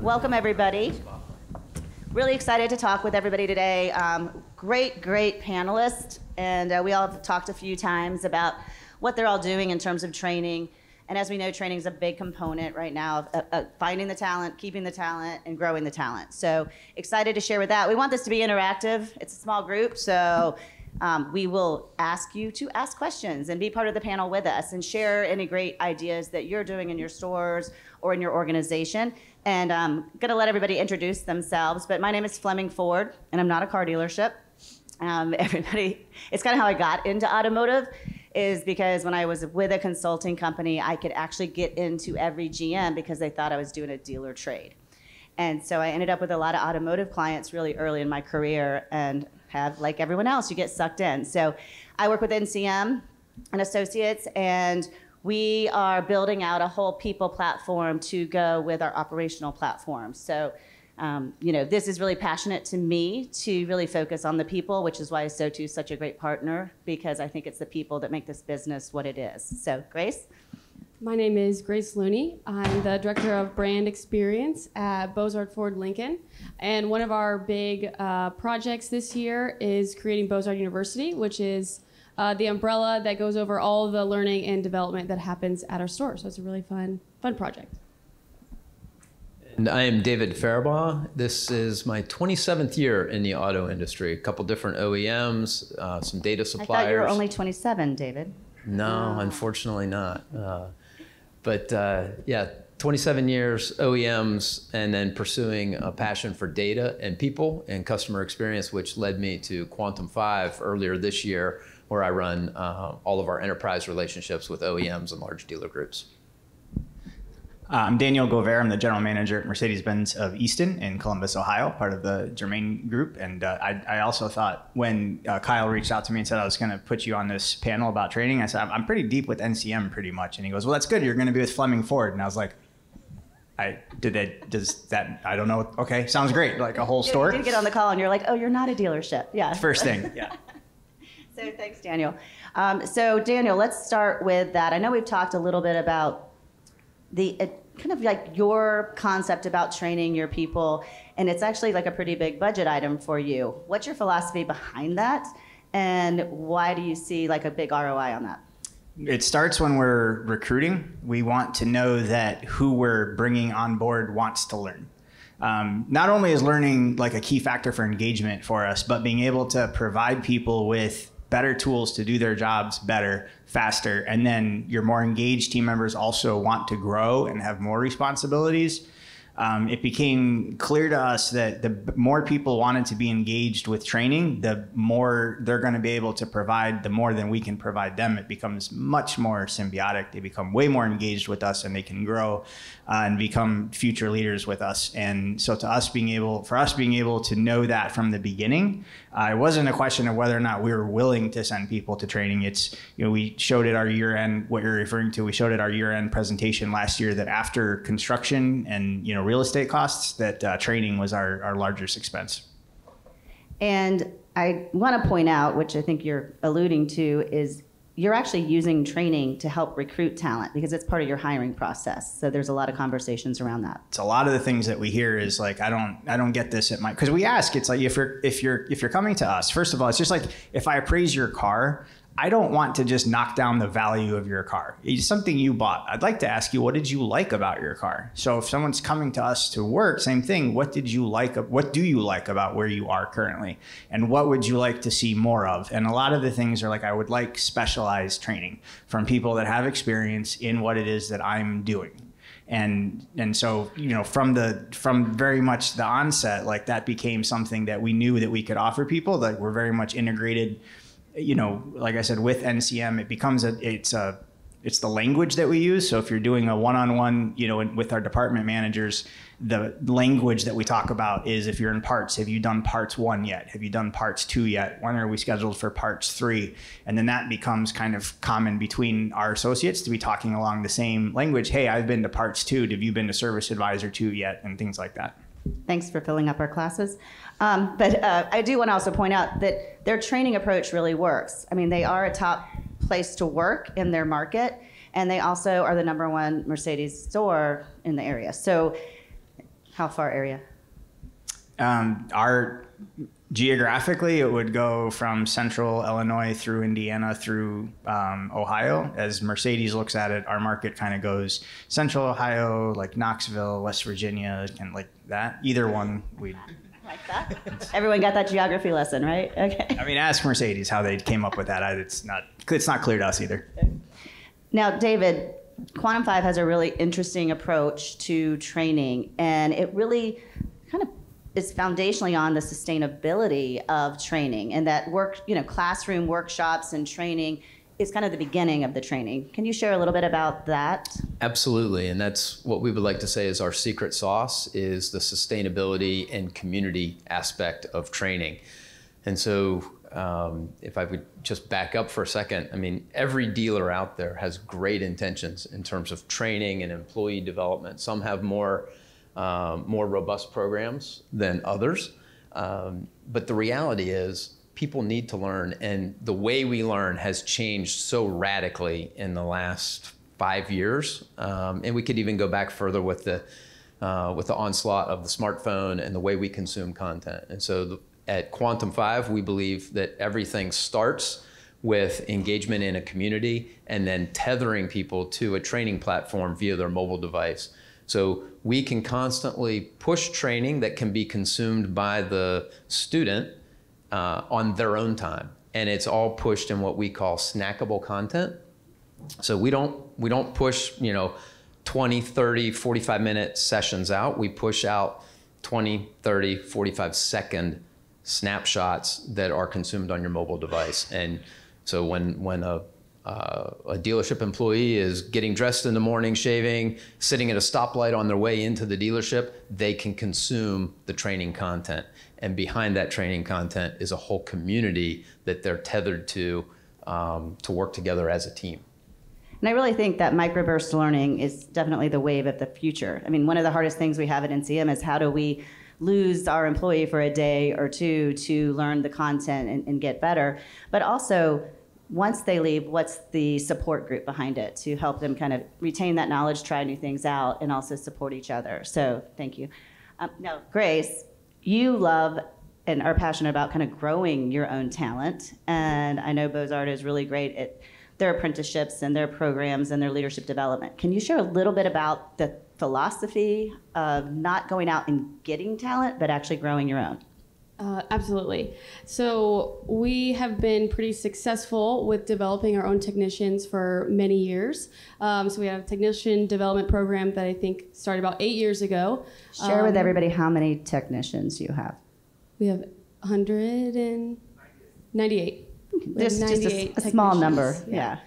Welcome, everybody. Really excited to talk with everybody today. Great panelists, and we all have talked a few times about what they're all doing in terms of training. And as we know, training is a big component right now of finding the talent, keeping the talent, and growing the talent. So excited to share with that. We want this to be interactive. It's a small group, so we will ask you to ask questions and be part of the panel with us and share any great ideas that you're doing in your stores or in your organization. And I'm gonna let everybody introduce themselves, but my name is Fleming Ford, and I'm not a car dealership. It's kind of how I got into automotive, is because when I was with a consulting company, I could actually get into every GM because they thought I was doing a dealer trade. And so I ended up with a lot of automotive clients really early in my career, and have, like everyone else, you get sucked in. So I work with NCM and Associates, and we are building out a whole people platform to go with our operational platform. So, this is really passionate to me to really focus on the people, which is why ASOTU is such a great partner, because I think it's the people that make this business what it is. So, Grace? My name is Grace Looney. I'm the Director of Brand Experience at Bozard Ford Lincoln. And one of our big projects this year is creating Bozard University, which is the umbrella that goes over all the learning and development that happens at our store. So it's a really fun project. And I am David Faribaugh. This is my 27th year in the auto industry. A couple different OEMs, some data suppliers. I thought you were only 27, David. No, unfortunately not. But 27 years, OEMs, and then pursuing a passion for data and people and customer experience, which led me to Quantum 5 earlier this year, where I run all of our enterprise relationships with OEMs and large dealer groups. I'm Daniel Gover. I'm the general manager at Mercedes-Benz of Easton in Columbus, Ohio, part of the Germain Group. And I also thought when Kyle reached out to me and said I was going to put you on this panel about training, I said, I'm pretty deep with NCM pretty much. And he goes, well, that's good. You're going to be with Fleming Ford. And I was like, I don't know. Okay, sounds great. Like a whole store. You did get on the call and you're like, oh, you're not a dealership. Yeah. First thing, yeah. So thanks, Daniel. So Daniel, let's start with that. I know we've talked a little bit about the kind of like your concept about training your people, and it's actually like a pretty big budget item for you. What's your philosophy behind that, and why do you see like a big ROI on that? It starts when we're recruiting. We want to know that who we're bringing on board wants to learn. Not only is learning like a key factor for engagement for us, but being able to provide people with better tools to do their jobs better, faster, and then your more engaged team members also want to grow and have more responsibilities. It became clear to us that the more people wanted to be engaged with training, the more they're going to be able to provide, the more than we can provide them. It becomes much more symbiotic. They become way more engaged with us, and they can grow and become future leaders with us. And so for us being able to know that from the beginning, it wasn't a question of whether or not we were willing to send people to training. It's, we showed at our year-end, what you're referring to, we showed at our year-end presentation last year that after construction and, real estate costs, that training was our largest expense. And I want to point out, which I think you're alluding to, is you're actually using training to help recruit talent because it's part of your hiring process. So there's a lot of conversations around that. It's a lot of the things that we hear is like, I don't get this at my, because we ask, it's like if you're coming to us, first of all, it's just like if I appraise your car, I don't want to just knock down the value of your car. It's something you bought. I'd like to ask you, what did you like about your car? So if someone's coming to us to work, same thing. What do you like about where you are currently? And what would you like to see more of? And a lot of the things are like, I would like specialized training from people that have experience in what it is that I'm doing. And so, from very much the onset, like that became something that we knew that we could offer people, that we're very much integrated. Like I said, with NCM, it becomes it's the language that we use. So if you're doing a one-on-one, with our department managers, the language that we talk about is, if you're in parts, have you done parts 1 yet? Have you done parts 2 yet? When are we scheduled for parts 3? And then that becomes kind of common between our associates to be talking along the same language. Hey, I've been to parts 2. Have you been to service advisor 2 yet? And things like that. Thanks for filling up our classes. But I do want to also point out that their training approach really works. I mean, they are a top place to work in their market, and they also are the #1 Mercedes store in the area. So How far area? Our geographically, it would go from central Illinois through Indiana through Ohio. As Mercedes looks at it, our market kind of goes central Ohio, like Knoxville, West Virginia, and like that. Either one, we'd Like that? Everyone got that geography lesson, right? Okay. I mean, ask Mercedes how they came up with that. It's not clear to us either. Now, David, Quantum 5 has a really interesting approach to training, and it really kind of is foundationally on the sustainability of training, and that classroom workshops and training is kind of the beginning of the training. Can you share a little bit about that? Absolutely, and that's what we would like to say is our secret sauce is the sustainability and community aspect of training. And so if I would just back up for a second, I mean, every dealer out there has great intentions in terms of training and employee development. Some have more robust programs than others. But the reality is people need to learn, and the way we learn has changed so radically in the last 5 years. And we could even go back further with the onslaught of the smartphone and the way we consume content. And so at Quantum 5, we believe that everything starts with engagement in a community and then tethering people to a training platform via their mobile device. So we can constantly push training that can be consumed by the student on their own time. And it's all pushed in what we call snackable content. So we don't push 20, 30, 45-minute sessions out. We push out 20, 30, 45-second snapshots that are consumed on your mobile device. And so when a dealership employee is getting dressed in the morning, shaving, sitting at a stoplight on their way into the dealership, they can consume the training content. And behind that training content is a whole community that they're tethered to work together as a team. And I really think that microburst learning is definitely the wave of the future. I mean, one of the hardest things we have at NCM is how do we lose our employee for a day or two to learn the content and get better. But also, once they leave, what's the support group behind it to help them kind of retain that knowledge, try new things out, and also support each other? So thank you. Now, Grace, you love and are passionate about kind of growing your own talent. And I know Beaux-Arts is really great at their apprenticeships and their programs and their leadership development. Can you share a little bit about the philosophy of not going out and getting talent, but actually growing your own? Absolutely. So we have been pretty successful with developing our own technicians for many years. So we have a technician development program that I think started about 8 years ago. Share with everybody how many technicians you have. We have 198. Just a small number, yeah.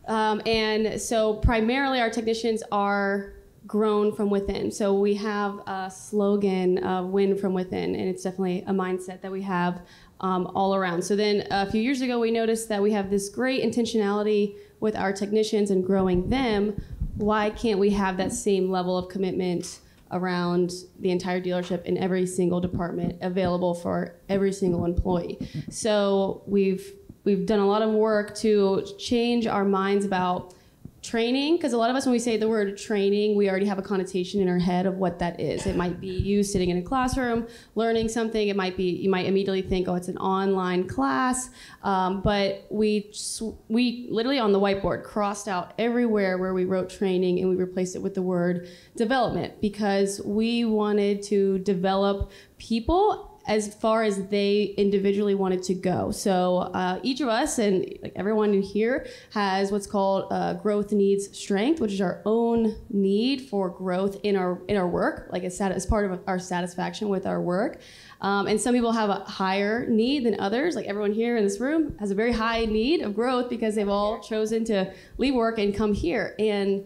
And so primarily our technicians are grown from within. So we have a slogan of win from within, and it's definitely a mindset that we have all around. So then a few years ago, we noticed that we have this great intentionality with our technicians and growing them. Why can't we have that same level of commitment around the entire dealership in every single department available for every single employee? So we've done a lot of work to change our minds about training, because a lot of us, when we say the word training, we already have a connotation in our head of what that is. It might be you sitting in a classroom learning something. It might be, you might immediately think, oh, it's an online class. But we literally on the whiteboard crossed out everywhere where we wrote training, and we replaced it with the word development, because we wanted to develop people as far as they individually wanted to go. So each of us, and like everyone in here, has what's called growth needs strength, which is our own need for growth in our work, like as part of our satisfaction with our work. And some people have a higher need than others. Like everyone here in this room has a very high need of growth because they've all chosen to leave work and come here. And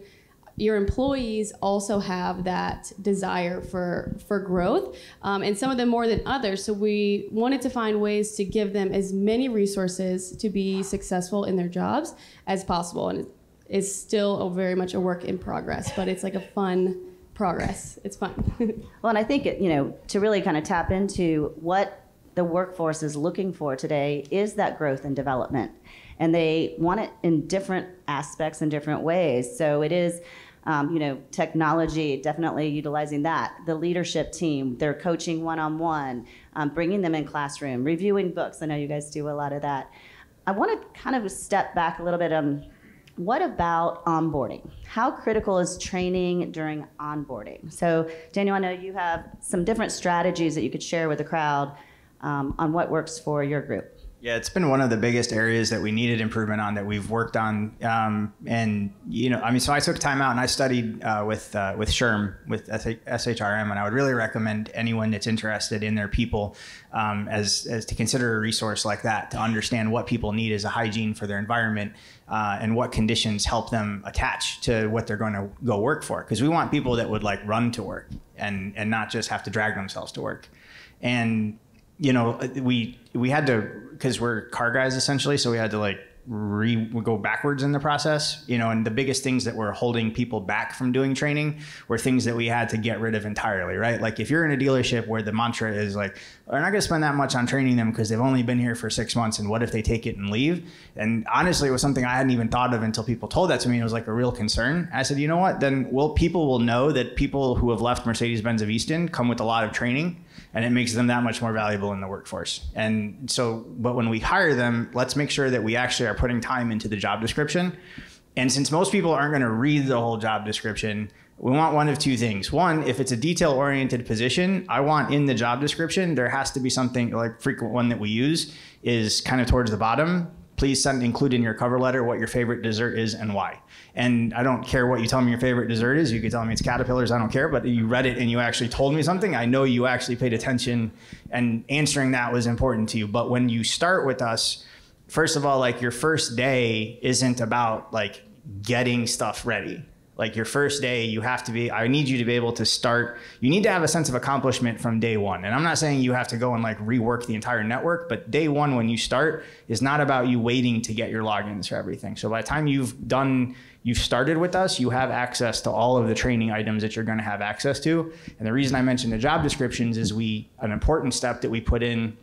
your employees also have that desire for growth, and some of them more than others. So we wanted to find ways to give them as many resources to be successful in their jobs as possible. And it's still very much a work in progress, but it's like a fun progress. It's fun. Well, and I think, to really kind of tap into what the workforce is looking for today is that growth and development. And they want it in different aspects and different ways. So it is Technology, definitely utilizing that. The leadership team, they're coaching one-on-one, bringing them in classroom, reviewing books. I know you guys do a lot of that. I want to kind of step back a little bit. What about onboarding? How critical is training during onboarding? So, Daniel, I know you have some different strategies that you could share with the crowd on what works for your group. Yeah, it's been one of the biggest areas that we needed improvement on, that we've worked on. So I took time out and I studied with SHRM, with SHRM, and I would really recommend anyone that's interested in their people as to consider a resource like that, to understand what people need as a hygiene for their environment and what conditions help them attach to what they're going to go work for. Because we want people that would like run to work and not just have to drag themselves to work. And we had to, because we're car guys essentially, so we had to like go backwards in the process, and the biggest things that were holding people back from doing training were things that we had to get rid of entirely, right? Like if you're in a dealership where the mantra is like, we're not going to spend that much on training them because they've only been here for 6 months, and what if they take it and leave? And honestly, it was something I hadn't even thought of until people told that to me. It was like a real concern. I said, you know what? Then people will know that people who have left Mercedes-Benz of Easton come with a lot of training, and it makes them that much more valuable in the workforce. And so, but when we hire them, let's make sure that we actually are putting time into the job description. And since most people aren't going to read the whole job description, we want one of two things. One, if it's a detail-oriented position, I want in the job description, there has to be something, like frequent one that we use is kind of towards the bottom. Please include in your cover letter what your favorite dessert is and why. And I don't care what you tell me your favorite dessert is. You could tell me it's Caterpillars. I don't care. But you read it and you actually told me something. I know you actually paid attention, and answering that was important to you. But when you start with us, first of all, like your first day isn't about like getting stuff ready. Like your first day, I need you to be able to start. You need to have a sense of accomplishment from day one. And I'm not saying you have to go and like rework the entire network, but day one when you start is not about you waiting to get your logins for everything. So by the time you've started with us, you have access to all of the training items that you're going to have access to. And the reason I mentioned the job descriptions is an important step that we put in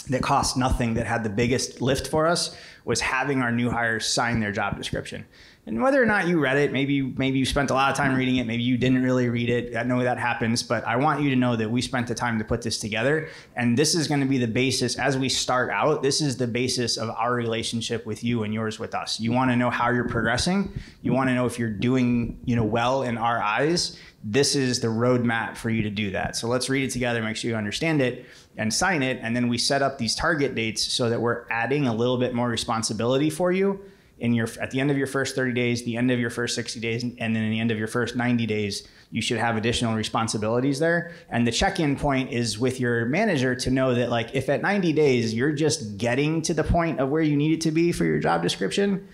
that cost nothing, that had the biggest lift for us, was having our new hires sign their job description. And whether or not you read it, maybe you spent a lot of time reading it, maybe you didn't really read it. I know that happens, but I want you to know that we spent the time to put this together. And this is going to be the basis as we start out. This is the basis of our relationship with you and yours with us. You want to know how you're progressing. You want to know if you're doing, well in our eyes. This is the roadmap for you to do that. So let's read it together, make sure you understand it, and sign it. And then we set up these target dates so that we're adding a little bit more responsibility for you at the end of your first 30 days, the end of your first 60 days, and then in the end of your first 90 days, you should have additional responsibilities there. And the check-in point is with your manager to know that, like, if at 90 days you're just getting to the point of where you need it to be for your job description,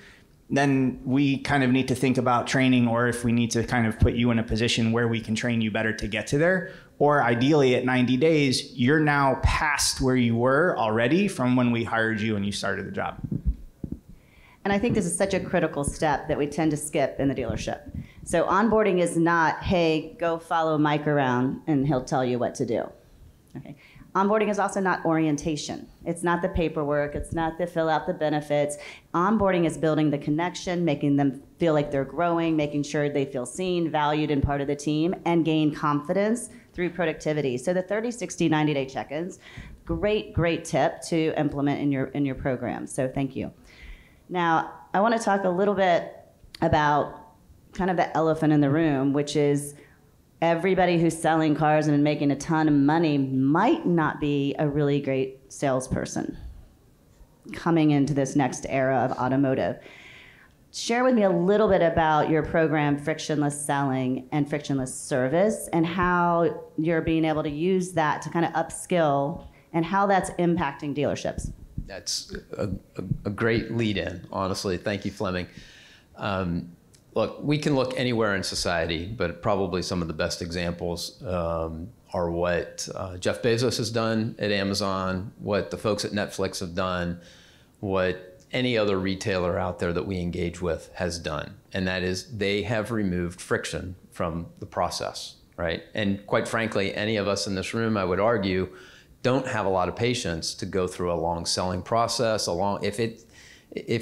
then we kind of need to think about training, or if we need to kind of put you in a position where we can train you better to get to there. Or ideally at 90 days, you're now past where you were already from when we hired you and you started the job. And I think this is such a critical step that we tend to skip in the dealership. So onboarding is not, hey, go follow Mike around and he'll tell you what to do. Okay. Onboarding is also not orientation. It's not the paperwork. It's not the fill out the benefits. Onboarding is building the connection, making them feel like they're growing, making sure they feel seen, valued, and part of the team, and gain confidence through productivity. So the 30, 60, 90-day check-ins, great tip to implement in your program. So thank you. Now, I want to talk a little bit about kind of the elephant in the room, which is everybody who's selling cars and making a ton of money might not be a really great salesperson coming into this next era of automotive. Share with me a little bit about your program, Frictionless Selling and Frictionless Service, and how you're being able to use that to kind of upskill and how that's impacting dealerships. That's a great lead-in, honestly. Thank you, Fleming. Look, we can look anywhere in society, but probably some of the best examples are what Jeff Bezos has done at Amazon, what the folks at Netflix have done, what any other retailer out there that we engage with has done. And that is they have removed friction from the process, right? And quite frankly, any of us in this room, I would argue, don't have a lot of patience to go through a long selling process. If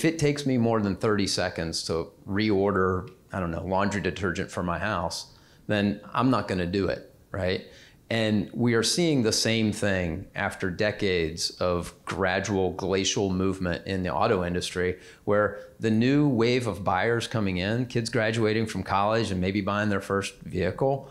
it takes me more than 30 seconds to reorder I don't know, laundry detergent for my house, then I'm not going to do it, right? And we are seeing the same thing after decades of gradual glacial movement in the auto industry, where the new wave of buyers coming in, kids graduating from college and maybe buying their first vehicle,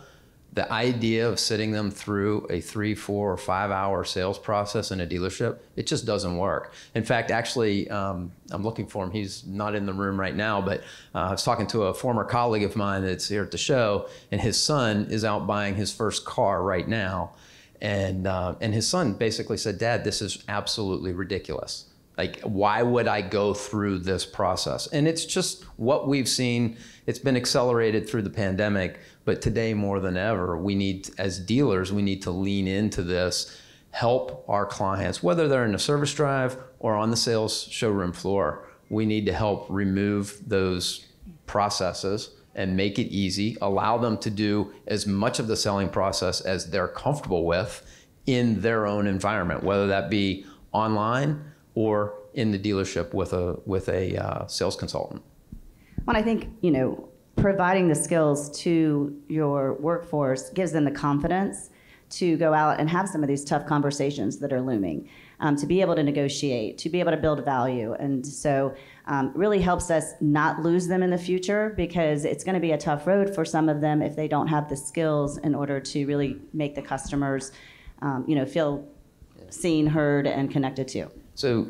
the idea of sitting them through a 3, 4, or 5 hour sales process in a dealership, it just doesn't work. In fact, actually, I'm looking for him. He's not in the room right now, but I was talking to a former colleague of mine that's here at the show, and his son is out buying his first car right now. And his son basically said, "Dad, this is absolutely ridiculous. Like, why would I go through this process?" And it's just what we've seen. It's been accelerated through the pandemic, but today more than ever, we need, as dealers, we need to lean into this, help our clients, whether they're in a service drive or on the sales showroom floor. We need to help remove those processes and make it easy, allow them to do as much of the selling process as they're comfortable with in their own environment, whether that be online or in the dealership with a sales consultant. Well, I think, providing the skills to your workforce gives them the confidence to go out and have some of these tough conversations that are looming, to be able to negotiate, to be able to build value. And so really helps us not lose them in the future, because it's going to be a tough road for some of them if they don't have the skills in order to really make the customers feel seen, heard, and connected to. So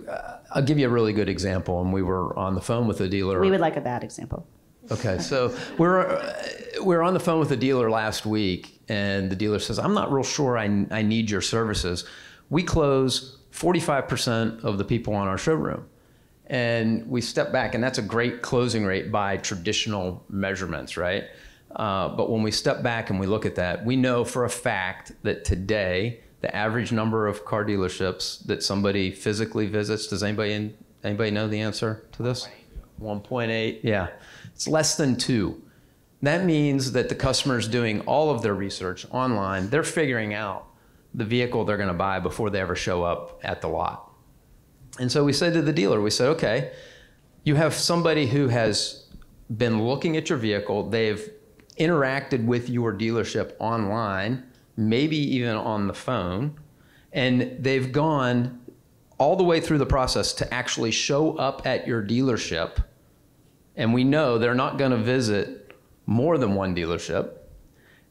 I'll give you a really good example. And we were on the phone with a dealer. We would like a bad example. Okay, so we're on the phone with a dealer last week, and the dealer says, "I'm not real sure I need your services." We close 45% of the people on our showroom. And we step back, and that's a great closing rate by traditional measurements, right? But when we step back and we look at that, we know for a fact that today, the average number of car dealerships that somebody physically visits, does anybody know the answer to this? 1.8, yeah. It's less than 2. That means that the customer is doing all of their research online. They're figuring out the vehicle they're going to buy before they ever show up at the lot. And so we said to the dealer, we said, okay, you have somebody who has been looking at your vehicle. They've interacted with your dealership online, maybe even on the phone, and they've gone all the way through the process to actually show up at your dealership. And we know they're not going to visit more than one dealership,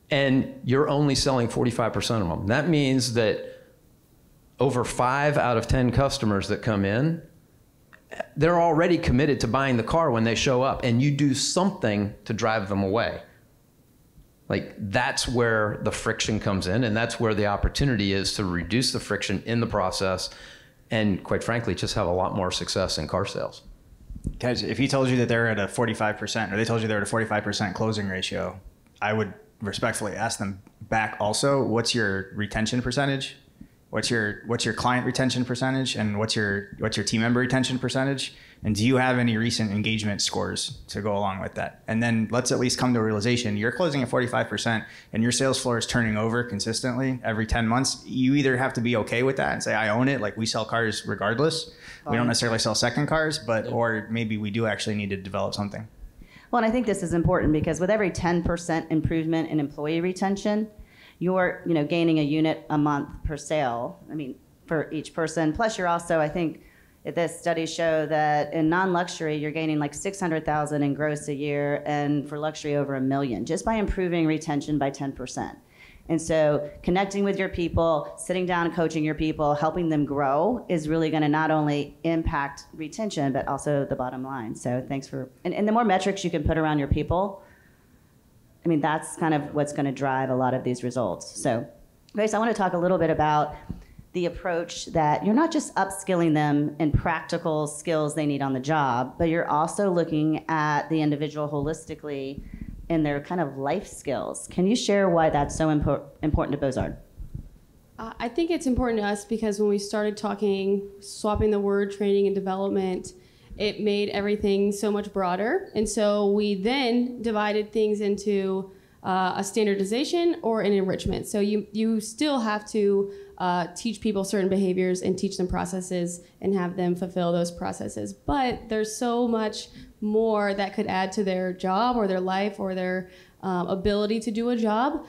and you're only selling 45% of them. That means that over 5 out of 10 customers that come in, they're already committed to buying the car when they show up, and you do something to drive them away. Like, that's where the friction comes in, and that's where the opportunity is to reduce the friction in the process and, quite frankly, just have a lot more success in car sales. Guys, if he told you that they're at a 45%, or they told you they're at a 45% closing ratio, I would respectfully ask them back also, what's your retention percentage? What's your client retention percentage, and what's your team member retention percentage? And do you have any recent engagement scores to go along with that? And then let's at least come to a realization. You're closing at 45% and your sales floor is turning over consistently every 10 months. You either have to be okay with that and say, I own it, like we sell cars regardless. We don't necessarily sell second cars, or maybe we do actually need to develop something. Well, and I think this is important because with every 10% improvement in employee retention, you're gaining a unit a month per sale, for each person. Plus you're also, I think, this studies show that in non-luxury, you're gaining like 600,000 in gross a year, and for luxury over $1 million, just by improving retention by 10%. And so connecting with your people, sitting down and coaching your people, helping them grow is really gonna not only impact retention, but also the bottom line. So thanks for, and the more metrics you can put around your people, that's kind of what's gonna drive a lot of these results. So Grace, I wanna talk a little bit about the approach that you're not just upskilling them in practical skills they need on the job, but you're also looking at the individual holistically in their kind of life skills. Can you share why that's so important to Beaux-Arts? I think it's important to us because when we started swapping the word training and development, it made everything so much broader. And so we then divided things into a standardization or an enrichment. So you still have to teach people certain behaviors and teach them processes and have them fulfill those processes. But there's so much more that could add to their job or their life or their ability to do a job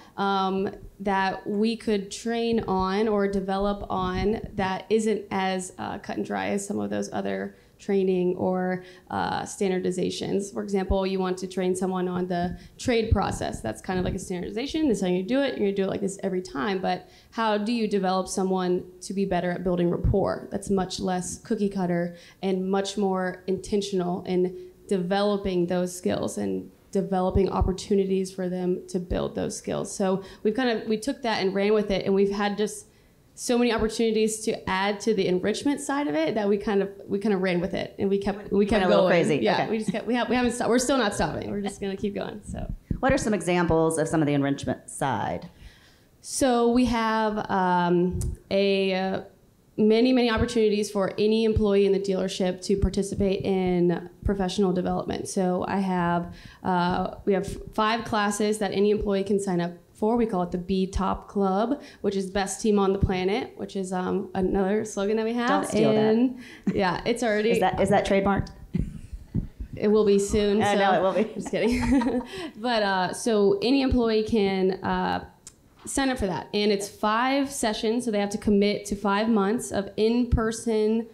that we could train on or develop on that isn't as cut and dry as some of those other training or standardizations. For example, you want to train someone on the trade process. That's kind of like a standardization. This is how you do it. You're going to do it like this every time. But how do you develop someone to be better at building rapport? That's much less cookie cutter and much more intentional in developing those skills and developing opportunities for them to build those skills. So we took that and ran with it, and we've had just so many opportunities to add to the enrichment side of it that we kind of ran with it, and we kept going a little crazy. Yeah, Okay. we haven't stopped. We're still not stopping. We're just gonna keep going. So What are some examples of some of the enrichment side? So we have many opportunities for any employee in the dealership to participate in professional development. So we have 5 classes that any employee can sign up for. We call it the B Top Club, which is best team on the planet, which is another slogan that we have. Don't steal that. Yeah, it's already. Is that trademarked? It will be soon. I know it will be. Just kidding. But so any employee can sign up for that, and it's 5 sessions, so they have to commit to 5 months of in-person,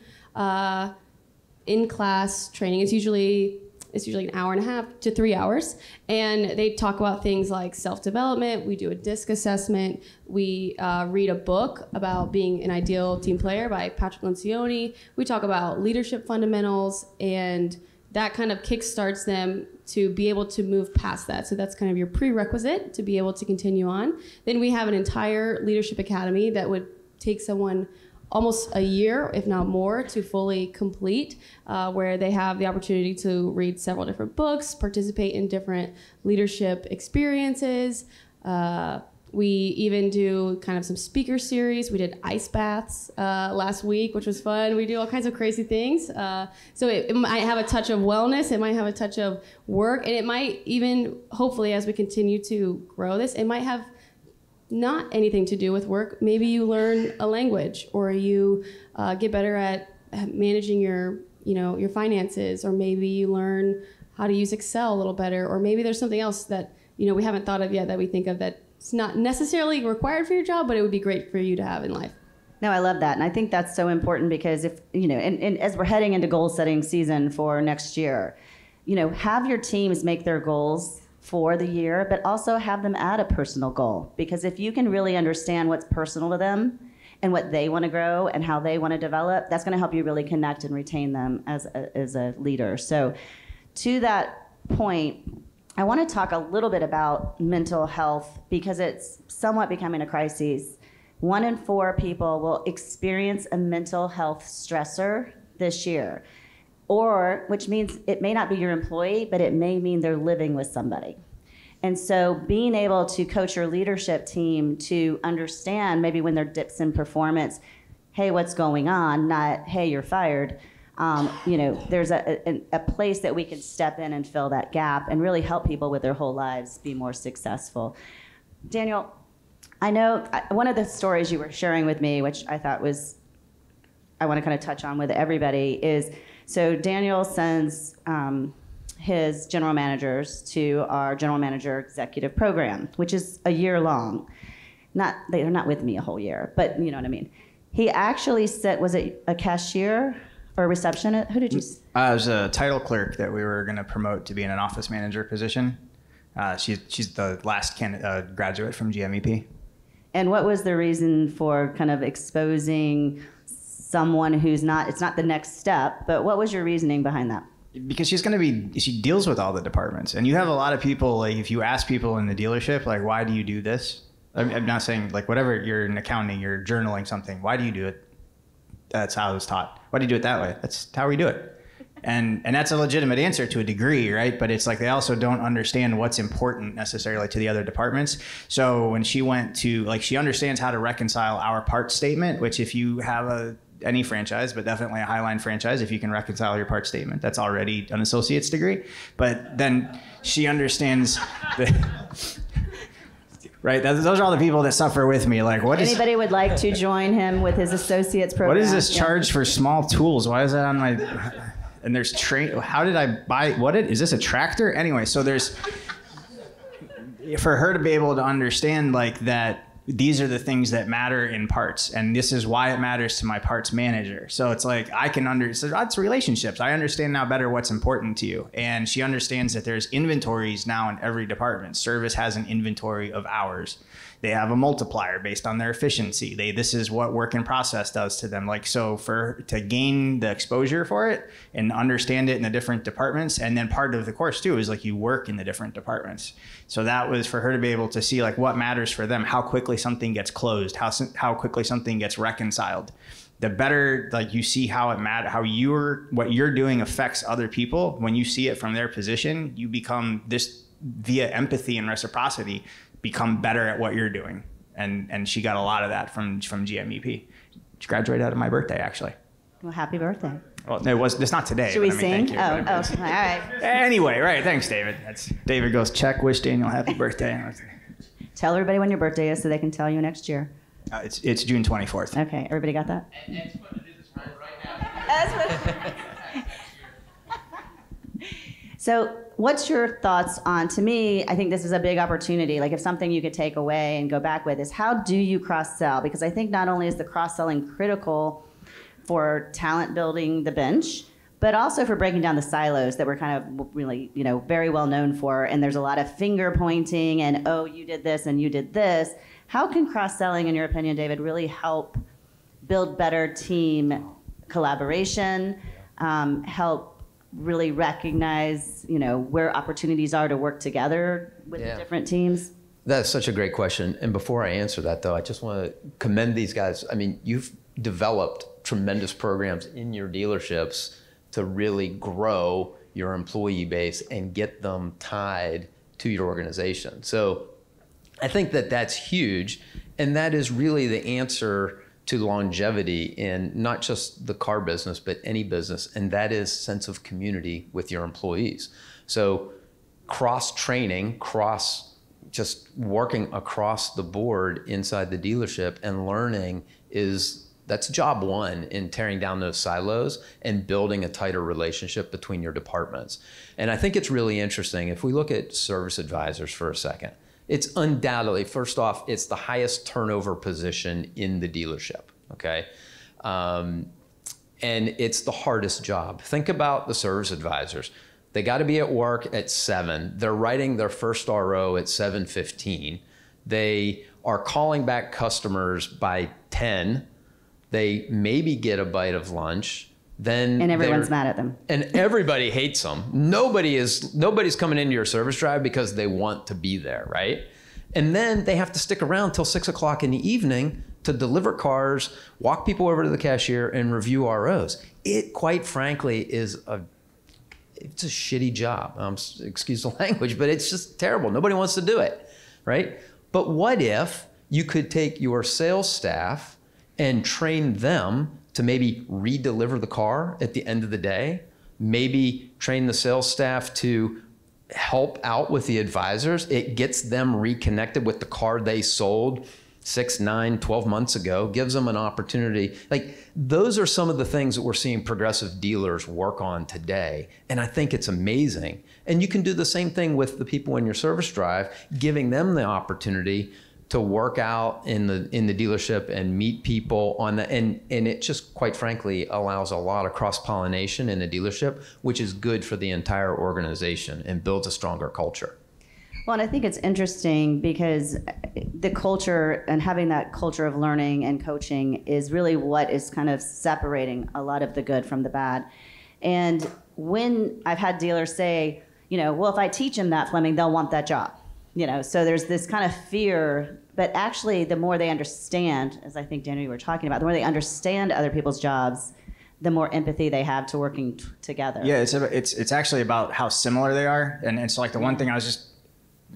in-class training. It's usually an hour and a half to 3 hours, and they talk about things like self-development. We do a DISC assessment. We read a book about being an ideal team player by Patrick Lencioni. We talk about leadership fundamentals, and that kind of kickstarts them to be able to move past that. So that's kind of your prerequisite to be able to continue on. Then we have an entire leadership academy that would take someone almost a year, if not more, to fully complete, where they have the opportunity to read several different books, participate in different leadership experiences. We even do kind of some speaker series. We did ice baths last week, which was fun. We do all kinds of crazy things. So it might have a touch of wellness. It might have a touch of work. And it might even, hopefully, as we continue to grow this, it might have not anything to do with work. Maybe you learn a language, or you get better at managing your finances, or maybe you learn how to use Excel a little better, or maybe there's something else that we haven't thought of yet that we think of that it's not necessarily required for your job, but it would be great for you to have in life. No, I love that. And I think that's so important because if, and as we're heading into goal setting season for next year, have your teams make their goals for the year, but also have them add a personal goal. Because if you can really understand what's personal to them and what they want to grow and how they want to develop, that's going to help you really connect and retain them as a leader. So to that point, I want to talk a little bit about mental health because it's somewhat becoming a crisis. 1 in 4 people will experience a mental health stressor this year, which means it may not be your employee, but it may mean they're living with somebody. And so being able to coach your leadership team to understand maybe when there are dips in performance, hey, what's going on, not, hey, you're fired. There's a place that we can step in and fill that gap and really help people with their whole lives be more successful. Daniel, I know one of the stories you were sharing with me, which I thought I want to kind of touch on with everybody, is so Daniel sends his general managers to our general manager executive program, which is a year long. They're not with me a whole year, but you know what I mean. He actually was it a cashier or a receptionist? Who did you? I was a title clerk that we were going to promote to be in an office manager position. She's the last graduate from GMEP. And what was the reason for kind of exposing someone it's not the next step, but what was your reasoning behind that? Because she deals with all the departments. And you have a lot of people, like if you ask people in the dealership, like, why do you do this? I'm not saying like whatever, you're in accounting, you're journaling something. Why do you do it? That's how I was taught. Why do you do it that way? That's how we do it. And that's a legitimate answer to a degree, right? But it's like they also don't understand what's important necessarily to the other departments. So when she went to, like, she understands how to reconcile our part statement, which if you have any franchise, but definitely a Highline franchise, if you can reconcile your part statement, that's already an associate's degree. But then she understands right? Those are all the people that suffer with me. Like, anybody would like to join him with his associate's program? What is this charge for small tools? Why is that on my? And there's how did I buy, is this a tractor? Anyway, so there's, for her to be able to understand like that, these are the things that matter in parts, and this is why it matters to my parts manager. So it's like I can understand, it's relationships. I understand now better what's important to you. And she understands that there's inventories now in every department. Service has an inventory of hours. They have a multiplier based on their efficiency. This is what work in process does to them. Like, so to gain the exposure for it and understand it in the different departments. And then part of the course too is like you work in the different departments. So that was for her to be able to see like what matters for them, how quickly something gets closed, how quickly something gets reconciled. The better like you see how it matters, what you're doing affects other people. When you see it from their position, you become this via empathy and reciprocity, become better at what you're doing. And she got a lot of that from GMEP. She graduated out of my birthday, actually. Well, happy birthday. Well, it's not today. Should we sing? sing? All right. Anyway, right. Thanks, David. David goes, check, wish Daniel happy birthday. Tell everybody when your birthday is so they can tell you next year. It's June 24th. Okay, everybody got that? Ed's going to do this right now. So what's your thoughts on, to me, I think this is a big opportunity. Like if something you could take away and go back with is how do you cross-sell? Because I think not only is the cross-selling critical for talent building the bench, but also for breaking down the silos that we're kind of really, very well known for. And there's a lot of finger pointing and, oh, you did this and you did this. How can cross-selling, in your opinion, David, really help build better team collaboration, help really recognize, where opportunities are to work together with the different teams? That's such a great question. And before I answer that, though, I just want to commend these guys. I mean, you've developed tremendous programs in your dealerships to really grow your employee base and get them tied to your organization. So I think that that's huge. And that is really the answer to longevity in not just the car business, but any business. And that is sense of community with your employees. So cross-training, just working across the board inside the dealership and learning that's job one in tearing down those silos and building a tighter relationship between your departments. And I think it's really interesting. If we look at service advisors for a second, it's undoubtedly, first off, it's the highest turnover position in the dealership, okay? And it's the hardest job. Think about the service advisors. They got to be at work at 7. They're writing their first RO at 7:15. They are calling back customers by 10. They maybe get a bite of lunch. And everyone's mad at them. And everybody hates them. Nobody's coming into your service drive because they want to be there, right? And then they have to stick around till 6 o'clock in the evening to deliver cars, walk people over to the cashier, and review ROs. It, quite frankly, it's a shitty job. Excuse the language, but it's just terrible. Nobody wants to do it, right? But what if you could take your sales staff and train them to maybe re-deliver the car at the end of the day, maybe train the sales staff to help out with the advisors. It gets them reconnected with the car they sold 6, 9, 12 months ago, gives them an opportunity. Like, those are some of the things that we're seeing progressive dealers work on today. And I think it's amazing. And you can do the same thing with the people in your service drive, giving them the opportunity to work out in the dealership and meet people on the, and it just, quite frankly, allows a lot of cross-pollination in the dealership, which is good for the entire organization and builds a stronger culture. Well, and I think it's interesting because the culture and having that culture of learning and coaching is really what is kind of separating a lot of the good from the bad. And when I've had dealers say, well, if I teach them that, Fleming, they'll want that job. So there's this kind of fear, but actually the more they understand, as I think, Daniel, you were talking about, the more they understand other people's jobs, the more empathy they have to working together. Yeah, it's actually about how similar they are. And it's like the one thing I was just,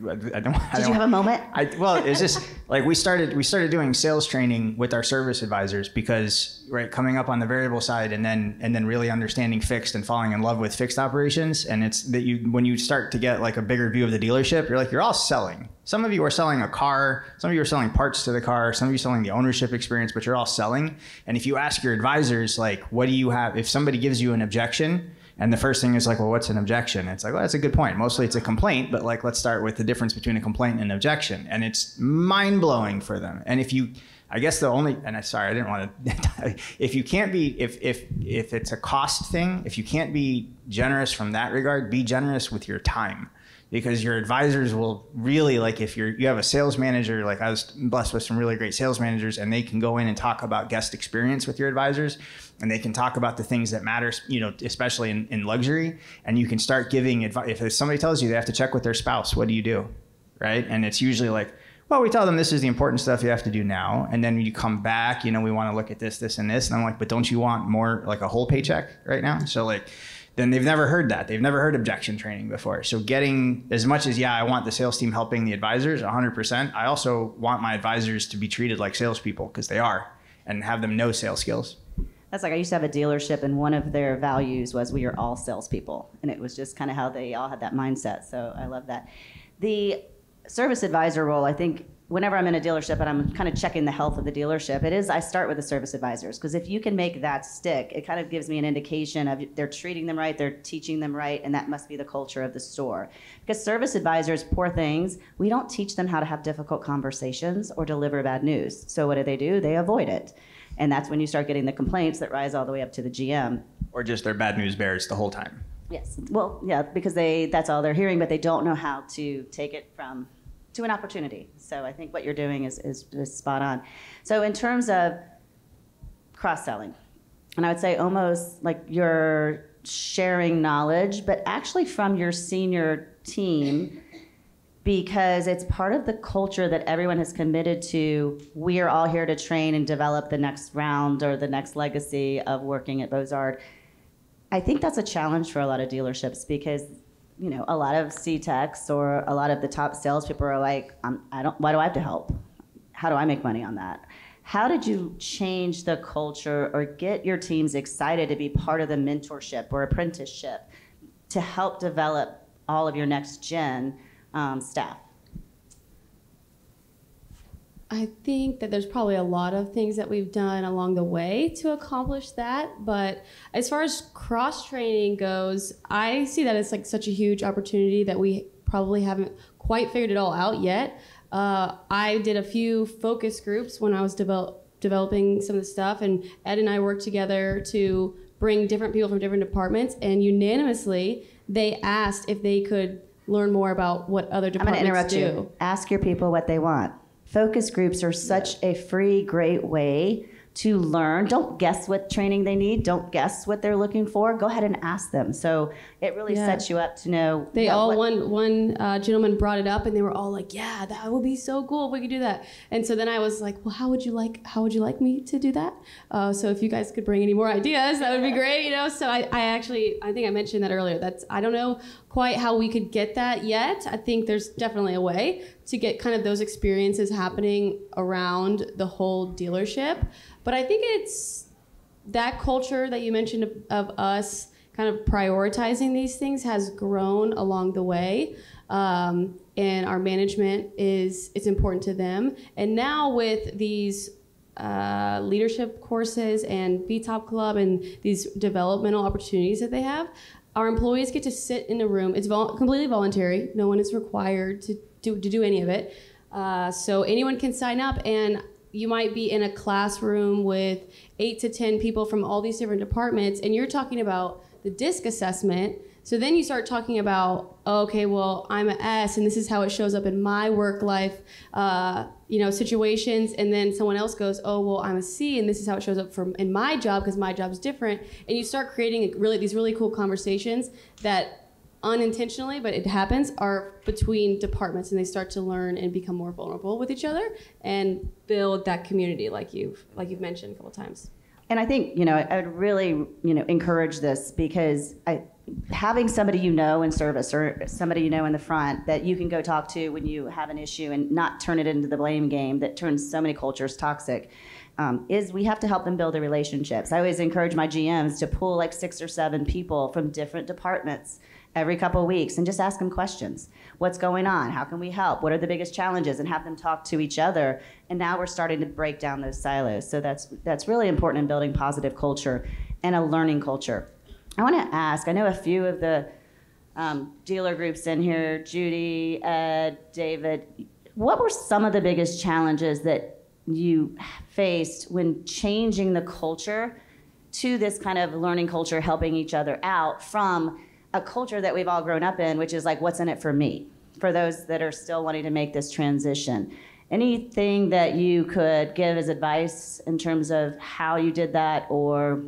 Did you have a moment? It's just like we started doing sales training with our service advisors because coming up on the variable side and then really understanding fixed and falling in love with fixed operations. And it's that when you start to get like a bigger view of the dealership, you're all selling. Some of you are selling a car, some of you are selling parts to the car, some of you are selling the ownership experience, but you're all selling. And if you ask your advisors, like, what do you have? If somebody gives you an objection And the first thing is like, well, what's an objection? It's like, well, that's a good point. Mostly it's a complaint, but like, let's start with the difference between a complaint and an objection. And it's mind blowing for them. And if you, I guess the only, and I'm sorry, I didn't want to, if you can't be, if it's a cost thing, if you can't be generous from that regard, be generous with your time. Because your advisors will really, like, if you have a sales manager, like I was blessed with some really great sales managers, and they can go in and talk about guest experience with your advisors, and they can talk about the things that matter, you know, especially in luxury, and you can start giving advice. If somebody tells you they have to check with their spouse, what do you do, right? And it's usually like, well, we tell them this is the important stuff you have to do now, and then when you come back, you know, we want to look at this, this, and this, and I'm like, but don't you want more, like a whole paycheck right now? So like, then they've never heard that. They've never heard objection training before. So getting, as much as, yeah, I want the sales team helping the advisors 100%, I also want my advisors to be treated like salespeople, because they are, and have them know sales skills. That's like, I used to have a dealership, and one of their values was we are all salespeople. And it was just kind of how they all had that mindset. So I love that. The service advisor role, I think, whenever I'm in a dealership and I'm kind of checking the health of the dealership, I start with the service advisors, because if you can make that stick, it kind of gives me an indication of they're treating them right, they're teaching them right, and that must be the culture of the store. Because service advisors, poor things, we don't teach them how to have difficult conversations or deliver bad news. So what do? They avoid it. And that's when you start getting the complaints that rise all the way up to the GM. Or just they're bad news bears the whole time. Yes, well, yeah, because that's all they're hearing, but they don't know how to take it to an opportunity. So I think what you're doing is spot on. So in terms of cross-selling, and I would say almost like you're sharing knowledge, but actually from your senior team, because it's part of the culture that everyone has committed to. We are all here to train and develop the next round or the next legacy of working at Beaux-Arts. I think that's a challenge for a lot of dealerships, because you know, a lot of C-techs or a lot of the top salespeople are like, why do I have to help? How do I make money on that? How did you change the culture or get your teams excited to be part of the mentorship or apprenticeship to help develop all of your next gen staff? I think that there's probably a lot of things that we've done along the way to accomplish that. But as far as cross-training goes, I see that as like such a huge opportunity that we probably haven't quite figured it all out yet. I did a few focus groups when I was developing some of the stuff, and Ed and I worked together to bring different people from different departments, and unanimously they asked if they could learn more about what other departments do. I'm going to interrupt you. Ask your people what they want. Focus groups are such a free, great way to learn. Don't guess what training they need. Don't guess what they're looking for. Go ahead and ask them. So it really sets you up to know. They one gentleman brought it up, and they were all like, "Yeah, that would be so cool if we could do that." And so then I was like, "Well, how would you like me to do that?" So if you guys could bring any more ideas, that would be great. You know. So I think I mentioned that earlier. I don't know quite how we could get that yet. I think there's definitely a way to get kind of those experiences happening around the whole dealership. But I think it's that culture that you mentioned of us kind of prioritizing these things has grown along the way. And our management it's important to them. And now with these leadership courses and VTOP Club and these developmental opportunities that they have, our employees get to sit in a room. It's completely voluntary. No one is required to do any of it. So anyone can sign up, and you might be in a classroom with 8 to 10 people from all these different departments, and you're talking about the DISC assessment. So then you start talking about, okay, well, I'm an S, and this is how it shows up in my work life, situations. And then someone else goes, oh, well, I'm a C, and this is how it shows up in my job, because my job's different. And you start creating these really cool conversations that unintentionally, but it happens, are between departments, and they start to learn and become more vulnerable with each other and build that community like you've mentioned a couple times. And I think, I would really, encourage this, because having somebody in service or somebody in the front that you can go talk to when you have an issue and not turn it into the blame game that turns so many cultures toxic, is we have to help them build the relationships. I always encourage my GMs to pull like 6 or 7 people from different departments every couple of weeks and just ask them questions. What's going on? How can we help? What are the biggest challenges? And have them talk to each other. And now we're starting to break down those silos. So that's really important in building positive culture and a learning culture. I want to ask, I know a few of the dealer groups in here, Judy, Ed, David, what were some of the biggest challenges that you faced when changing the culture to this kind of learning culture, helping each other out from a culture that we've all grown up in, which is like, what's in it for me? For those that are still wanting to make this transition. Anything that you could give as advice in terms of how you did that or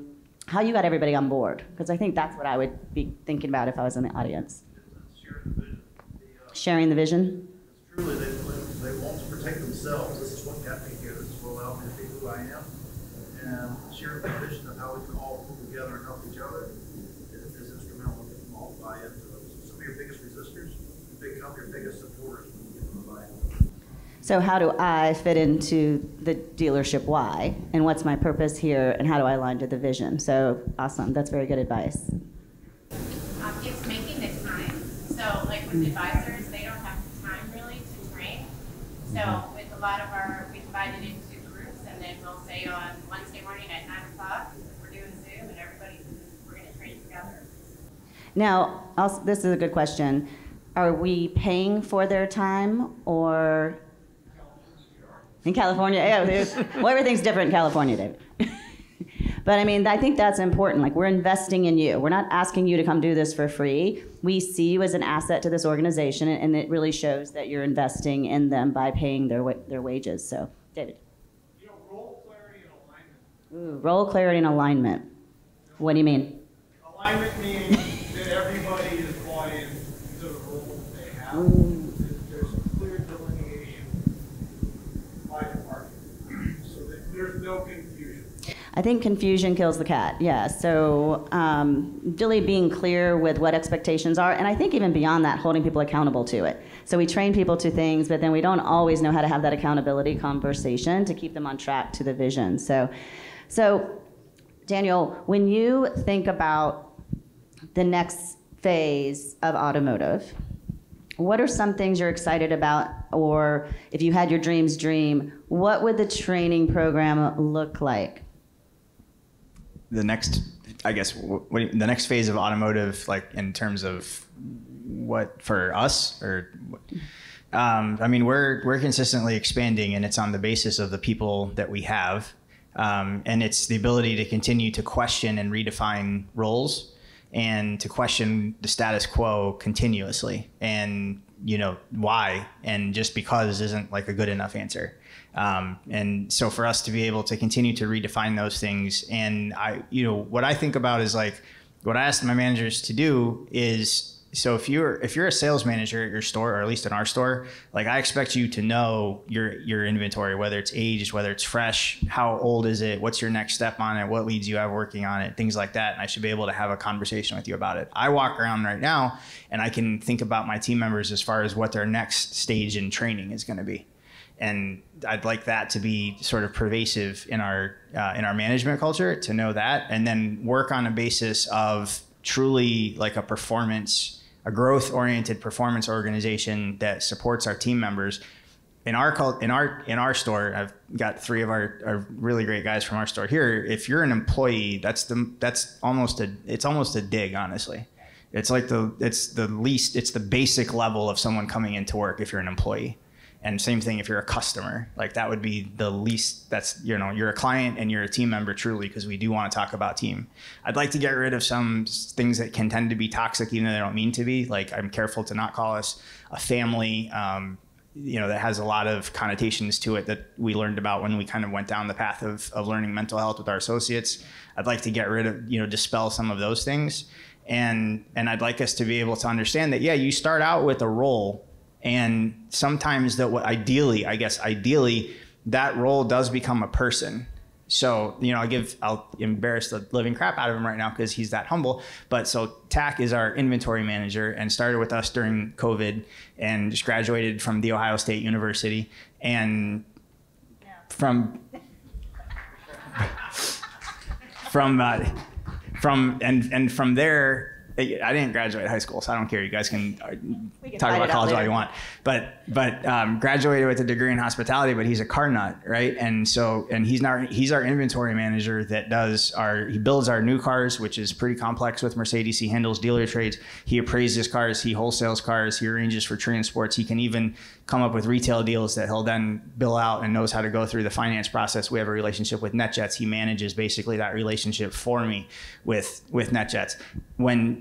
how you got everybody on board? Because I think that's what I would be thinking about if I was in the audience. Sharing the vision. Truly, they want to protect themselves. This is what got me here. This is what allowed me to be who I am. And sharing the vision of how we can all pull together and help each other is instrumental in getting them all to buy into it. Some of your biggest resistors become your biggest supporters when you get them to buy into it. So how do I fit into the dealership why? And what's my purpose here? And how do I align to the vision? So awesome. That's very good advice. It's making the time. So like with advisors, they don't have time really to train. So with a lot of we divide it into groups, and then we'll say on Wednesday morning at 9 o'clock, we're doing Zoom, and we're going to train together. Now, also, this is a good question. Are we paying for their time or... In California, yeah, well, everything's different in California, David. But I mean, I think that's important. Like, we're investing in you. We're not asking you to come do this for free. We see you as an asset to this organization, and it really shows that you're investing in them by paying their wages. So, David. You know, role clarity and alignment. Ooh, role clarity and alignment. What do you mean? Alignment means that everybody is bought into the role that they have. There's a clear delineation by department, so that there's no confusion. I think confusion kills the cat, yeah. So really being clear with what expectations are, and I think even beyond that, holding people accountable to it. So we train people to things, but then we don't always know how to have that accountability conversation to keep them on track to the vision. So Daniel, when you think about the next phase of automotive, what are some things you're excited about, or if you had your dreams dream, what would the training program look like? The next, I guess, the next phase of automotive, like in terms of what for us, or I mean, we're consistently expanding, and it's on the basis of the people that we have, and it's the ability to continue to question and redefine roles, and to question the status quo continuously, and you know why, and just because isn't like a good enough answer. And so for us to be able to continue to redefine those things, and what I think about is like, what I asked my managers to do is, so if you're a sales manager at your store, or at least in our store, like I expect you to know your inventory, whether it's aged, whether it's fresh, how old is it, what's your next step on it, what leads you have working on it, things like that. And I should be able to have a conversation with you about it. I walk around right now and I can think about my team members as far as what their next stage in training is going to be. And I'd like that to be sort of pervasive in our management culture, to know that, and then work on a basis of truly like a growth-oriented performance organization that supports our team members. In our store, I've got 3 of our really great guys from our store here. If you're an employee, it's almost a dig, honestly. It's like it's the basic level of someone coming into work if you're an employee. And same thing if you're a customer, like that would be the least. That's, you're a client and you're a team member truly, because we do want to talk about team. I'd like to get rid of some things that can tend to be toxic, even though they don't mean to be. Like, I'm careful to not call us a family, that has a lot of connotations to it that we learned about when we kind of went down the path of learning mental health with our associates. I'd like to get rid of, dispel some of those things. And I'd like us to be able to understand that, yeah, you start out with a role, and sometimes ideally, that role does become a person. So, I'll embarrass the living crap out of him right now because he's that humble. But so Tack is our inventory manager and started with us during COVID and just graduated from The Ohio State University. And from there, I didn't graduate high school, so I don't care. You guys can talk fight about it out college all later. you want. But graduated with a degree in hospitality, but he's a car nut, right? And he's our inventory manager that he builds our new cars, which is pretty complex with Mercedes. He handles dealer trades. He appraises cars. He wholesales cars. He arranges for transports. He can even come up with retail deals that he'll then bill out and knows how to go through the finance process. We have a relationship with NetJets. He manages basically that relationship for me with NetJets.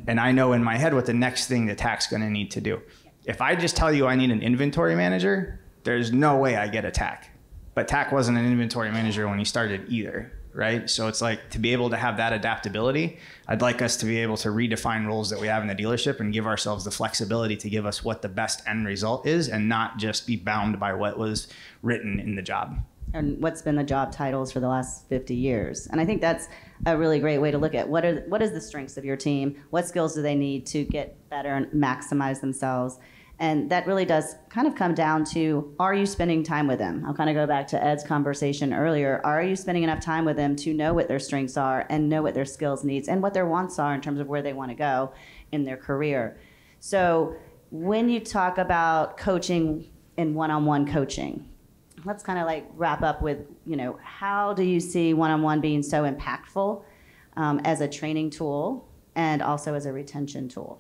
And I know in my head what the next thing the TAC's going to need to do. If I just tell you I need an inventory manager, there's no way I get a TAC. But TAC wasn't an inventory manager when he started either, right? So it's like, to be able to have that adaptability, I'd like us to be able to redefine roles that we have in the dealership and give ourselves the flexibility to give us what the best end result is and not just be bound by what was written in the job. And what's been the job titles for the last 50 years. And I think that's a really great way to look at what is the strengths of your team, what skills do they need to get better and maximize themselves. And that really does kind of come down to, are you spending time with them? I'll kind of go back to Ed's conversation earlier. Are you spending enough time with them to know what their strengths are and know what their skills needs and what their wants are in terms of where they want to go in their career? So when you talk about coaching and one-on-one coaching, let's kind of like wrap up with, how do you see one-on-one being so impactful as a training tool and also as a retention tool?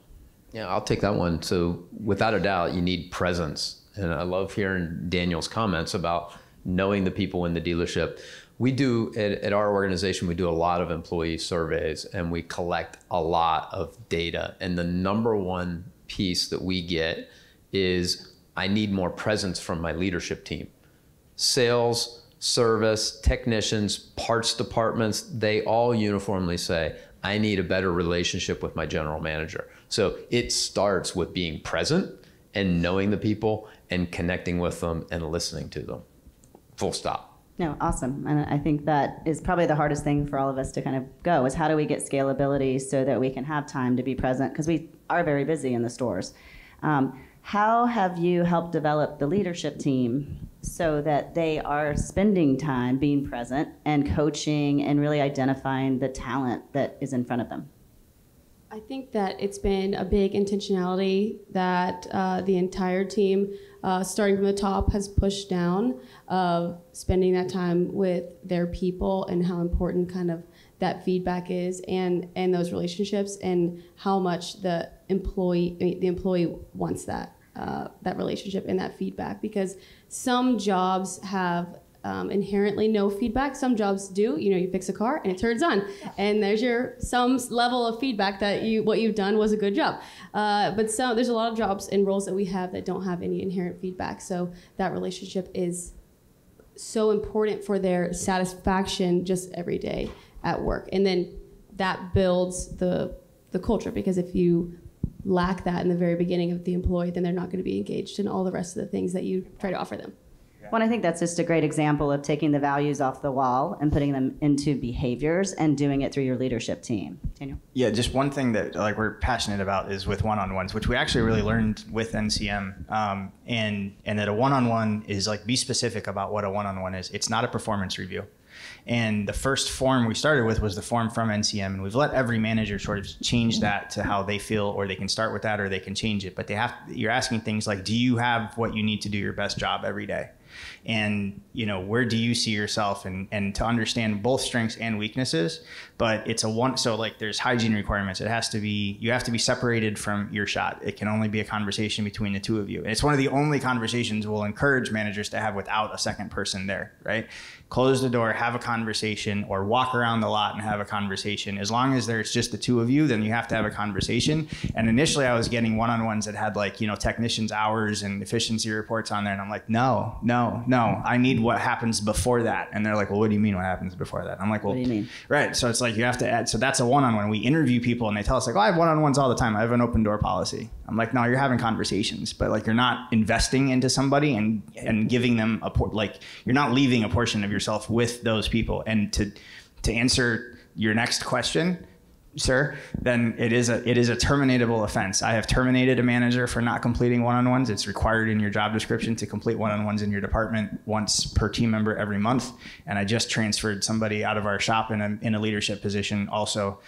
Yeah, I'll take that one. So without a doubt, you need presence. And I love hearing Daniel's comments about knowing the people in the dealership. We do, at our organization, we do a lot of employee surveys and we collect a lot of data. And the number one piece that we get is, I need more presence from my leadership team. Sales, service, technicians, parts departments, they all uniformly say, I need a better relationship with my general manager. So it starts with being present and knowing the people and connecting with them and listening to them. Full stop. No, awesome. And I think that is probably the hardest thing for all of us to kind of go, is how do we get scalability so that we can have time to be present? Because we are very busy in the stores. How have you helped develop the leadership team so that they are spending time being present and coaching and really identifying the talent that is in front of them? I think that it's been a big intentionality that the entire team, starting from the top, has pushed down of spending that time with their people and how important kind of that feedback is and those relationships and how much the employee wants that relationship and that feedback, because some jobs have inherently no feedback. Some jobs do. You fix a car and it turns on, and there's some level of feedback that what you've done was a good job. But there's a lot of jobs and roles that we have that don't have any inherent feedback. So that relationship is so important for their satisfaction just every day at work, and then that builds the culture. Because if you lack that in the very beginning of the employee, then they're not going to be engaged in all the rest of the things that you try to offer them. Well, I think that's just a great example of taking the values off the wall and putting them into behaviors and doing it through your leadership team. Daniel? Yeah, just one thing that we're passionate about is with one-on-ones, which we actually really learned with NCM, and that a one-on-one is be specific about what a one-on-one is. It's not a performance review. And the first form we started with was the form from NCM, and we've let every manager sort of change that to how they feel, or they can start with that or they can change it. But you're asking things like, do you have what you need to do your best job every day? And where do you see yourself, and to understand both strengths and weaknesses. But it's there's hygiene requirements. You have to be separated from earshot. It can only be a conversation between the two of you. And it's one of the only conversations we'll encourage managers to have without a second person there, right? Close the door, have a conversation, or walk around the lot and have a conversation. As long as there's just the two of you, then you have to have a conversation. And initially I was getting one-on-ones that had technicians' hours and efficiency reports on there. And I'm like, no, I need what happens before that. And they're like, well, what do you mean what happens before that? I'm like, well, what do you mean? Right. So it's you have to add, so that's a one-on-one. We interview people and they tell us I have one-on-ones all the time. I have an open door policy. I'm like, no, you're having conversations, but you're not investing into somebody and giving them you're not leaving a portion of yourself with those people. And to answer your next question, sir, then it is a terminatable offense. I have terminated a manager for not completing one-on-ones. It's required in your job description to complete one-on-ones in your department once per team member every month. And I just transferred somebody out of our shop in a leadership position also,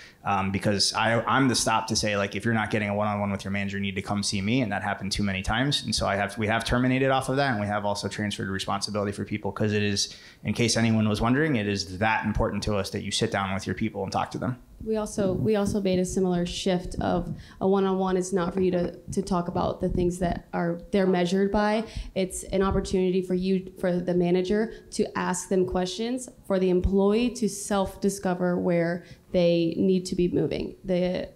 because I'm the stop to say, like, if you're not getting a one-on-one with your manager, you need to come see me. And that happened too many times. And so we have terminated off of that, and we have also transferred responsibility for people, because it is, in case anyone was wondering, it is that important to us that you sit down with your people and talk to them. We also made a similar shift of a one-on-one is not for you to talk about the things that they're measured by. It's an opportunity for the manager to ask them questions, for the employee to self-discover where they need to be moving. The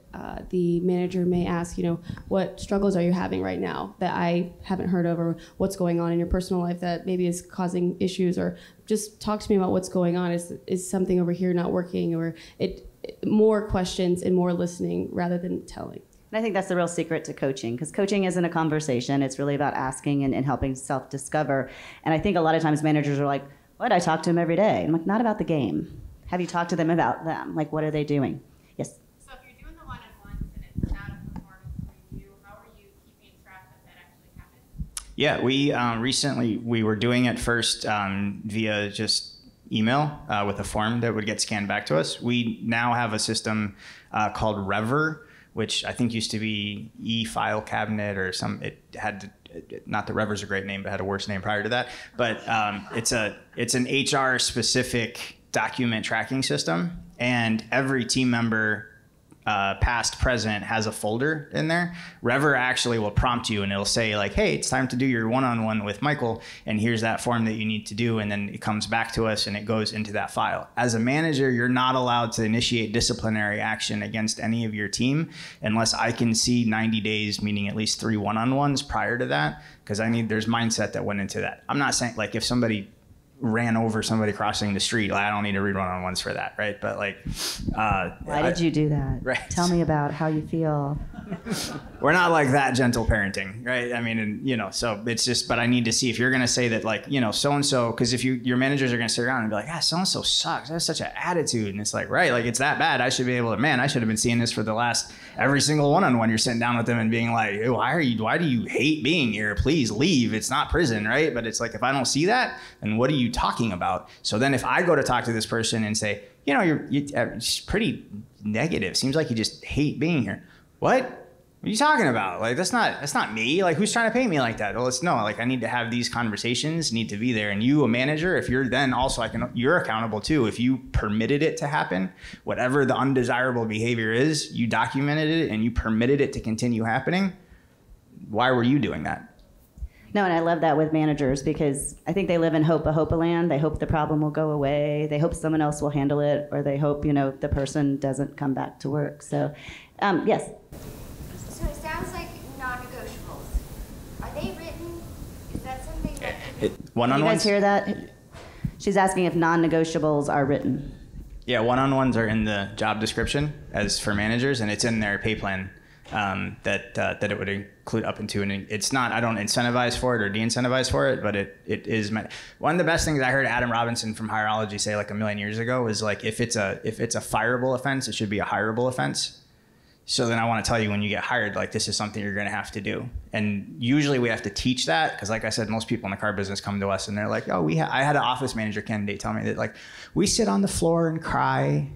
manager may ask, what struggles are you having right now that I haven't heard of, or what's going on in your personal life that maybe is causing issues, or just talk to me about what's going on. Is something over here not working, or more questions and more listening rather than telling. And I think that's the real secret to coaching, because coaching isn't a conversation. It's really about asking and helping self-discover. And I think a lot of times managers are like, what? I talk to them every day. I'm like, not about the game. Have you talked to them about them? Like, what are they doing? Yes? So if you're doing the one-on-ones and it's not a performance review, how are you keeping track that actually happened? Yeah, we were doing it first via just email with a form that would get scanned back to us. We now have a system called Rever, which I think used to be e-file cabinet or some. It had not that Rever's a great name, but had a worse name prior to that. But it's an HR specific document tracking system, and every team member, past, present, has a folder in there. Rever actually will prompt you, and it'll say, like, hey, it's time to do your one-on-one with Michael, and here's that form that you need to do, and then it comes back to us and it goes into that file. As a manager, you're not allowed to initiate disciplinary action against any of your team unless I can see 90 days, meaning at least 3 one-on-ones prior to that, because there's mindset that went into that. I'm not saying, like, if somebody ran over somebody crossing the street, like, I don't need to read one-on-ones for that, right? But like, why did you do that? Right. Tell me about how you feel. We're not like that gentle parenting, right? I mean, and, so it's just, but I need to see if you're going to say that, like, so-and-so, because if your managers are going to sit around and be like, so-and-so sucks. That's such an attitude. And it's like, right, like, it's that bad. I should be able to, I should have been seeing this for the last, every single one-on-one. You're sitting down with them and being like, why do you hate being here? Please leave. It's not prison, right? But it's like, if I don't see that, then what are you talking about? So then if I go to talk to this person and say, you're pretty negative. Seems like you just hate being here. What are you talking about? Like, that's not me. Like, who's trying to paint me like that? Well, I need to have these conversations, need to be there. And you, a manager, if you're then also, you're accountable too. If you permitted it to happen, whatever the undesirable behavior is, you documented it and you permitted it to continue happening. Why were you doing that? No, and I love that with managers, because I think they live in hope-a land. They hope the problem will go away. They hope someone else will handle it, or they hope, the person doesn't come back to work. So, yes. So it sounds like non-negotiables. Are they written? Is that something that... One-on-ones? You guys hear that? She's asking if non-negotiables are written. Yeah, one-on-ones are in the job description as for managers, and it's in their pay plan. That it would include up into, and it's not, I don't incentivize for it or de-incentivize for it, but it is meant. One of the best things I heard Adam Robinson from Hireology say like a million years ago was like, if it's a fireable offense, it should be a hireable offense. So then I want to tell you, when you get hired, like, this is something you're going to have to do. And usually we have to teach that, because like I said, most people in the car business come to us and they're like, oh, I had an office manager candidate tell me that, like, we sit on the floor and cry.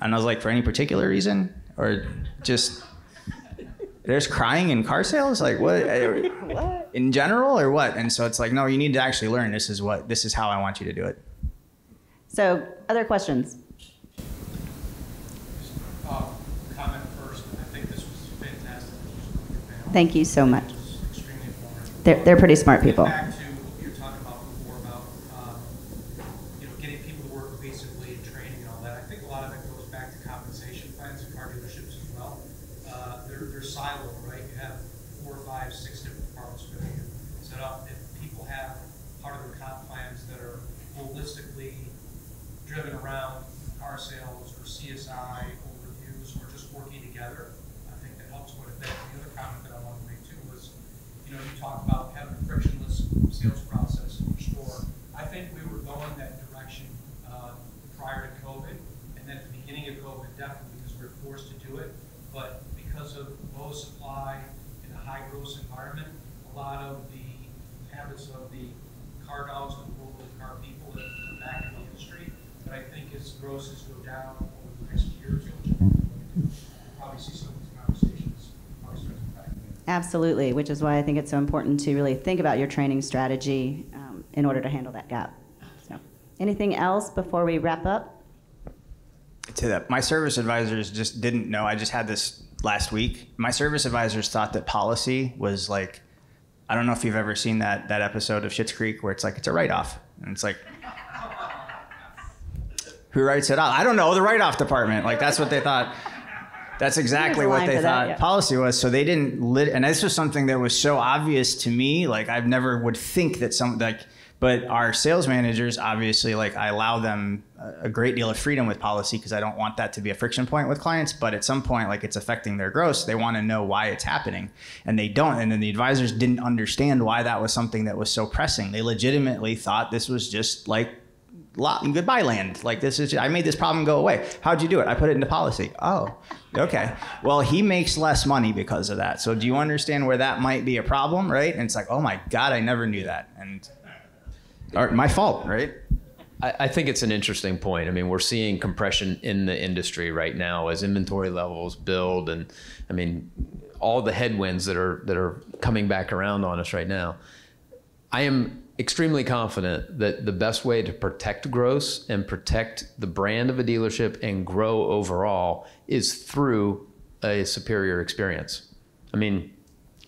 And I was like, for any particular reason, or just... There's crying in car sales? Like, what? In general, or what? And so it's like, no, you need to actually learn. This is how I want you to do it. So, other questions? Comment first. I think this was fantastic. Thank you so much. It was extremely informative. They're pretty smart people. Back to what you were talking about before about getting people to work basically and training and all that. I think a lot of it goes back to compensation plans in car dealerships as well. They're siloed, right? You have 4, 5, 6 different departments that you set up. If people have part of their comp plans that are holistically driven around car sales or CSI overviews or just working together, I think that helps quite a bit. The other comment that I wanted to make too was, you talked about having a frictionless sales process in your store. I think we were going that direction prior to COVID, and then at the beginning of COVID, definitely, because we're forced to do it, but because of low supply in a high gross environment, a lot of the habits of the car dogs and local car people have come back in the industry. But I think as grosses go down over the next year or two, we'll probably see some of these conversations probably start to come back. Absolutely, which is why I think it's so important to really think about your training strategy in order to handle that gap. So, anything else before we wrap up? To that, my service advisors just didn't know. I just had this last week. My service advisors thought that policy was like, I don't know if you've ever seen that episode of Schitt's Creek where it's like, it's a write-off. And it's like, who writes it off? I don't know, the write-off department. Like, that's what they thought. That's exactly what they thought policy was. So they didn't, and this was something that was so obvious to me. Like, I've never would think that but our sales managers, obviously, like, I allow them a great deal of freedom with policy because I don't want that to be a friction point with clients. But at some point, like, it's affecting their gross. They want to know why it's happening, and they don't. And then the advisors didn't understand why that was something that was so pressing. They legitimately thought this was just like goodbye land. Like, this is, I made this problem go away. How'd you do it? I put it into policy. Oh, okay. Well, he makes less money because of that. So do you understand where that might be a problem, right? And it's like, oh my God, I never knew that. And my fault, right? I think it's an interesting point. I mean, we're seeing compression in the industry right now as inventory levels build, and I mean, all the headwinds that are coming back around on us right now. I am extremely confident that the best way to protect gross and protect the brand of a dealership and grow overall is through a superior experience. I mean,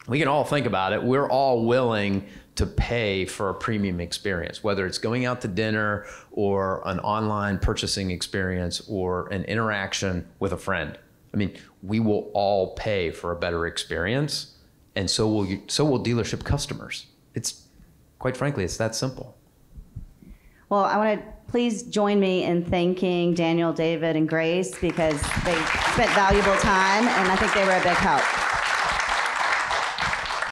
we can all think about it. We're all willing to pay for a premium experience, whether it's going out to dinner or an online purchasing experience or an interaction with a friend. I mean, we will all pay for a better experience, and so will dealership customers. It's, quite frankly, it's that simple. Well, I want to please join me in thanking Daniel, David, and Grace because they spent valuable time, and I think they were a big help.